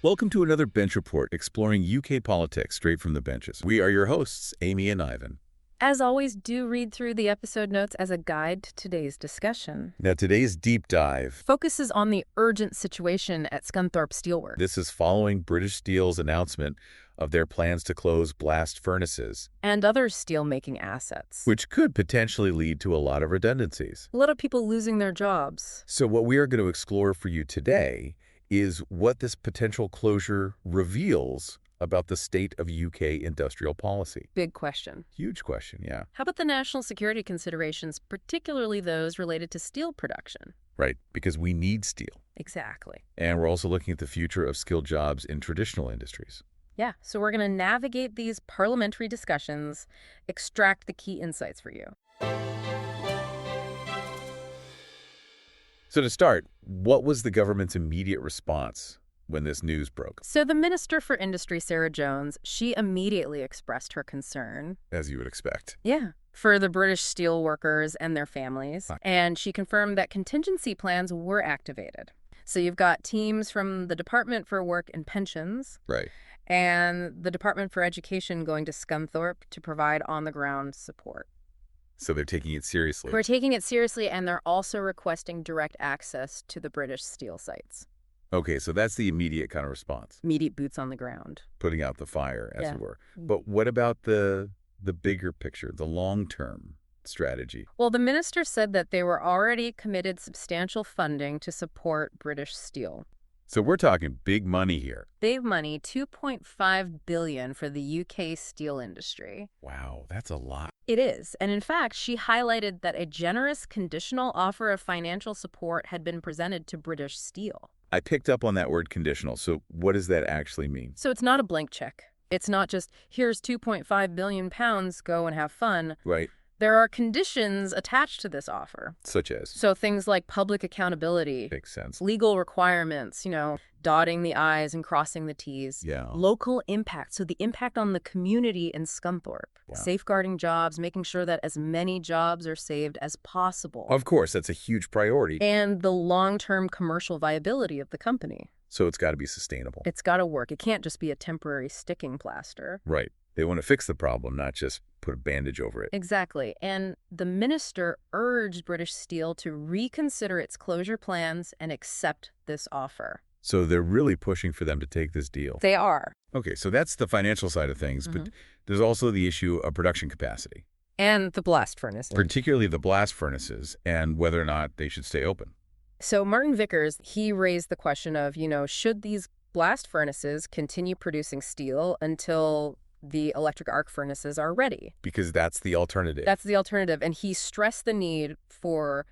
Welcome to another Bench Report, exploring UK politics straight from the benches. We are your hosts, Amy and Ivan. As always, do read through the episode notes as a guide to today's discussion. Now, today's deep dive Focuses on the urgent situation at Scunthorpe Steelworks. This is following British Steel's announcement of their plans to close blast furnaces, And other steelmaking assets. which could potentially lead to a lot of redundancies. A lot of people losing their jobs. So what we are going to explore for you today is what this potential closure reveals about the state of UK industrial policy. Big question. Huge question, yeah. How about the national security considerations, particularly those related to steel production? Right, because we need steel. Exactly. And we're also looking at the future of skilled jobs in traditional industries. Yeah, so we're going to navigate these parliamentary discussions, extract the key insights for you. So to start, what was the government's immediate response when this news broke? So the Minister for Industry, Sarah Jones, she immediately expressed her concern. As you would expect. Yeah. For the British steel workers and their families. And she confirmed that contingency plans were activated. So you've got teams from the Department for Work and Pensions. Right. And the Department for Education going to Scunthorpe to provide on-the-ground support. So they're taking it seriously. We're taking it seriously, and they're also requesting direct access to the British steel sites. Okay, so that's the immediate kind of response. Immediate boots on the ground. Putting out the fire, as Yeah. it were. But what about the bigger picture, the long-term strategy? Well, the minister said that they were already committed substantial funding to support British steel. So we're talking big money here. They've money $2.5 billion for the UK steel industry. Wow, that's a lot. It is. And in fact, she highlighted that a generous conditional offer of financial support had been presented to British Steel. I picked up on that word conditional. So what does that actually mean? So it's not a blank check. It's not just, here's £2.5 billion, go and have fun. Right. There are conditions attached to this offer. Such as? So things like public accountability, Makes sense. legal requirements, dotting the I's and crossing the T's. Yeah. Local impact, so the impact on the community in Scunthorpe. Wow. Safeguarding jobs, making sure that as many jobs are saved as possible. Of course, that's a huge priority. And the long-term commercial viability of the company. So it's got to be sustainable. It's got to work. It can't just be a temporary sticking plaster. Right. They want to fix the problem, not just put a bandage over it. Exactly. And the minister urged British Steel to reconsider its closure plans and accept this offer. So they're really pushing for them to take this deal. They are. Okay, so that's the financial side of things, but there's also the issue of production capacity, And the blast furnace. particularly the blast furnaces and whether or not they should stay open. So Martin Vickers, he raised the question of, should these blast furnaces continue producing steel until the electric arc furnaces are ready? Because that's the alternative. That's the alternative. And he stressed the need for,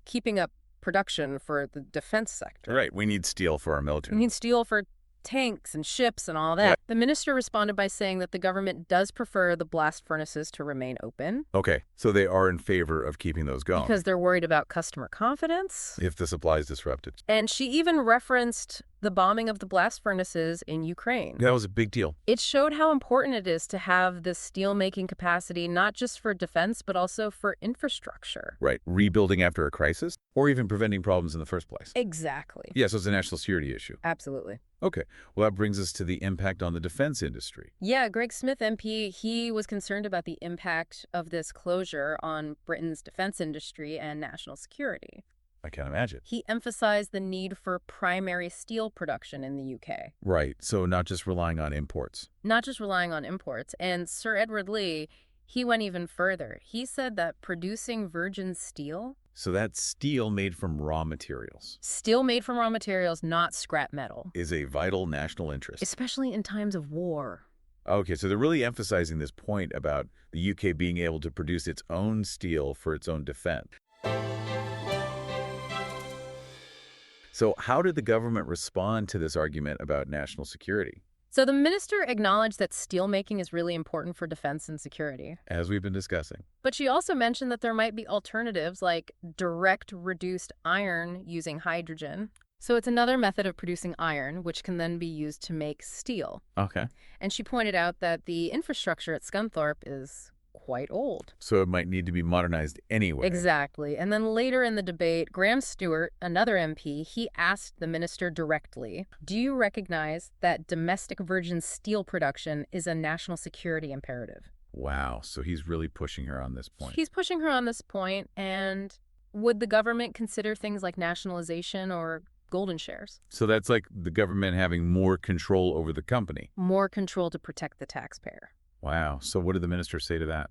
keeping up production for the defense sector. Right, we need steel for our military. We need steel for tanks and ships and all that. Right. The minister responded by saying that the government does prefer the blast furnaces to remain open. Okay, so they are in favor of keeping those going. Because they're worried about customer confidence. if the supply is disrupted. And she even referenced the bombing of the blast furnaces in Ukraine. That was a big deal. It showed how important it is to have this steel-making capacity, not just for defense, but also for infrastructure. Right, rebuilding after a crisis or even preventing problems in the first place. Exactly. Yeah, so it's a national security issue. Absolutely. Okay, well, that brings us to the impact on the defense industry. Yeah, Greg Smith, MP, he was concerned about the impact of this closure on Britain's defense industry and national security. I can't imagine. He emphasized the need for primary steel production in the UK. Right, so not just relying on imports. Not just relying on imports. And Sir Edward Lee, he went even further. He said that producing virgin steel, So that's steel made from raw materials, steel made from raw materials, not scrap metal, is a vital national interest. especially in times of war. Okay, so they're really emphasizing this point about the UK being able to produce its own steel for its own defense. So how did the government respond to this argument about national security? So the minister acknowledged that steelmaking is really important for defense and security. As we've been discussing. But she also mentioned that there might be alternatives like direct reduced iron using hydrogen. So it's another method of producing iron, which can then be used to make steel. Okay. And she pointed out that the infrastructure at Scunthorpe is quite old. So it might need to be modernized anyway. Exactly. And then later in the debate, Graham Stewart, another MP, he asked the minister directly, do you recognize that domestic virgin steel production is a national security imperative? Wow. So he's really pushing her on this point. He's pushing her on this point, and would the government consider things like nationalization or golden shares? So that's like the government having more control over the company. More control to protect the taxpayer. Wow. So what did the minister say to that?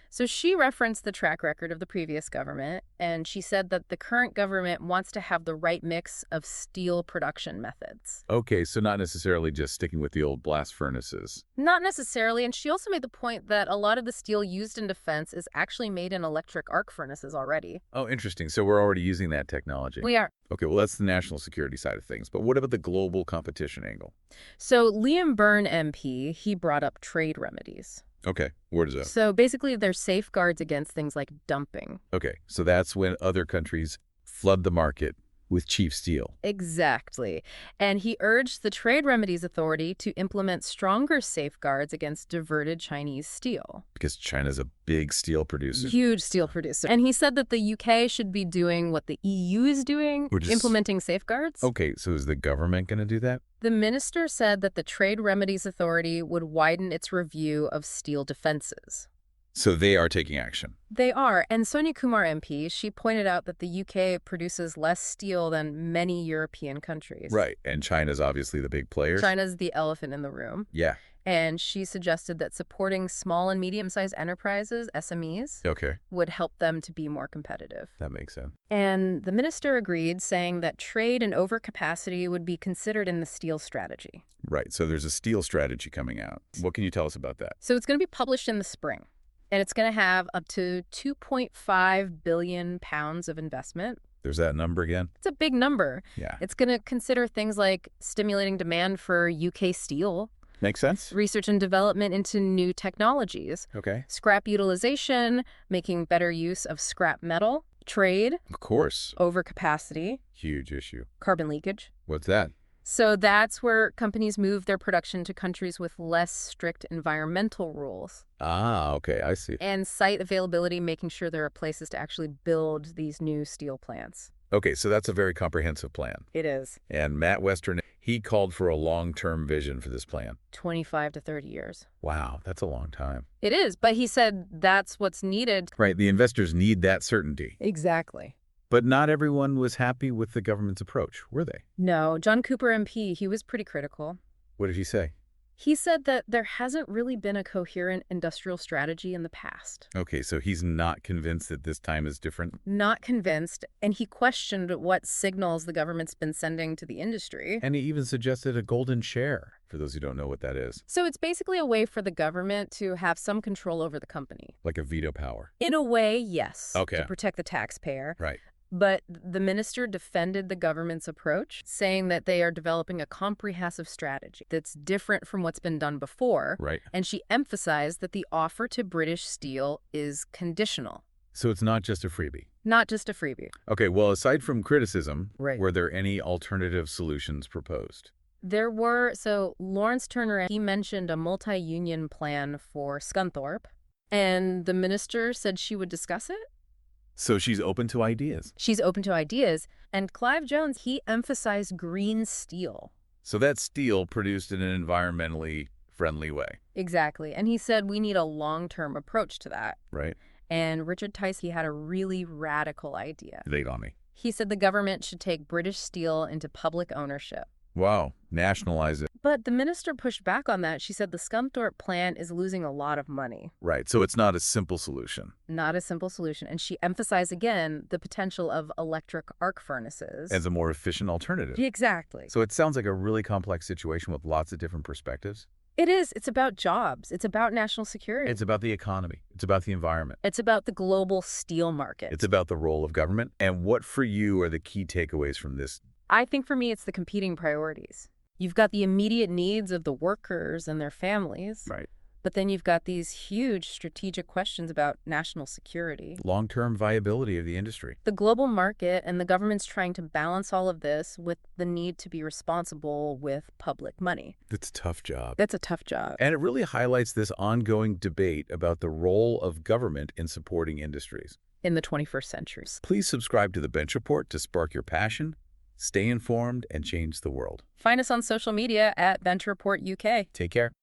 So she referenced the track record of the previous government, and she said that the current government wants to have the right mix of steel production methods. Okay, so not necessarily just sticking with the old blast furnaces. Not necessarily, and she also made the point that a lot of the steel used in defense is actually made in electric arc furnaces already. Oh, interesting. So we're already using that technology. We are. Okay, well, that's the national security side of things. But what about the global competition angle? So Liam Byrne MP, he brought up trade remedies. Okay, where does that? So basically, there's safeguards against things like dumping. Okay, so that's when other countries flood the market with cheap steel. Exactly. And he urged the Trade Remedies Authority to implement stronger safeguards against diverted Chinese steel. Because China's a big steel producer. Huge steel producer. And he said that the UK should be doing what the EU is doing, implementing safeguards. Okay, so is the government going to do that? The minister said that the Trade Remedies Authority would widen its review of steel defenses. So they are taking action. They are. And Sonia Kumar MP, she pointed out that the UK produces less steel than many European countries. Right. And China's obviously the big player. China's the elephant in the room. Yeah. And she suggested that supporting small and medium-sized enterprises, SMEs, would help them to be more competitive. That makes sense. And the minister agreed, saying that trade and overcapacity would be considered in the steel strategy. Right. So there's a steel strategy coming out. What can you tell us about that? So it's going to be published in the spring. And it's going to have up to £2.5 billion of investment. There's that number again? It's a big number. Yeah. It's going to consider things like stimulating demand for UK steel. Makes sense. Research and development into new technologies. Okay. Scrap utilization, making better use of scrap metal. Trade. Of course. Overcapacity. Huge issue. Carbon leakage. What's that? So that's where companies move their production to countries with less strict environmental rules. Ah, okay, I see. And site availability, making sure there are places to actually build these new steel plants. Okay, so that's a very comprehensive plan. It is. And Matt Western, he called for a long-term vision for this plan. 25 to 30 years. Wow, that's a long time. It is, but he said that's what's needed. Right, the investors need that certainty. Exactly. But not everyone was happy with the government's approach, were they? No, John Cooper MP, he was pretty critical. What did he say? He said that there hasn't really been a coherent industrial strategy in the past. Okay, so he's not convinced that this time is different? Not convinced, and he questioned what signals the government's been sending to the industry. And he even suggested a golden share, for those who don't know what that is. So it's basically a way for the government to have some control over the company. Like a veto power? In a way, yes. Okay. To protect the taxpayer. Right. But the minister defended the government's approach, saying that they are developing a comprehensive strategy that's different from what's been done before. Right. And she emphasized that the offer to British Steel is conditional. So it's not just a freebie? Not just a freebie. Okay, well, aside from criticism, Right. Were there any alternative solutions proposed? There were. So Lawrence Turner, he mentioned a multi-union plan for Scunthorpe, and the minister said she would discuss it. So she's open to ideas. She's open to ideas. And Clive Jones, he emphasized green steel. So that's steel produced in an environmentally friendly way. Exactly. And he said we need a long-term approach to that. Right. And Richard Tice, he had a really radical idea. Lay it on me. He said the government should take British Steel into public ownership. Wow. Nationalize it. But the minister pushed back on that. She said the Scunthorpe plant is losing a lot of money. Right. So it's not a simple solution. Not a simple solution. And she emphasized again the potential of electric arc furnaces. As a more efficient alternative. Exactly. So it sounds like a really complex situation with lots of different perspectives. It is. It's about jobs. It's about national security. It's about the economy. It's about the environment. It's about the global steel market. It's about the role of government. And what for you are the key takeaways from this? I think for me, it's the competing priorities. You've got the immediate needs of the workers and their families. Right. But then you've got these huge strategic questions about national security. Long-term viability of the industry. The global market and the government's trying to balance all of this with the need to be responsible with public money. It's a tough job. That's a tough job. And it really highlights this ongoing debate about the role of government in supporting industries. In the 21st century. Please subscribe to the Bench Report to spark your passion, stay informed, and change the world. Find us on social media at Bench Report UK. Take care.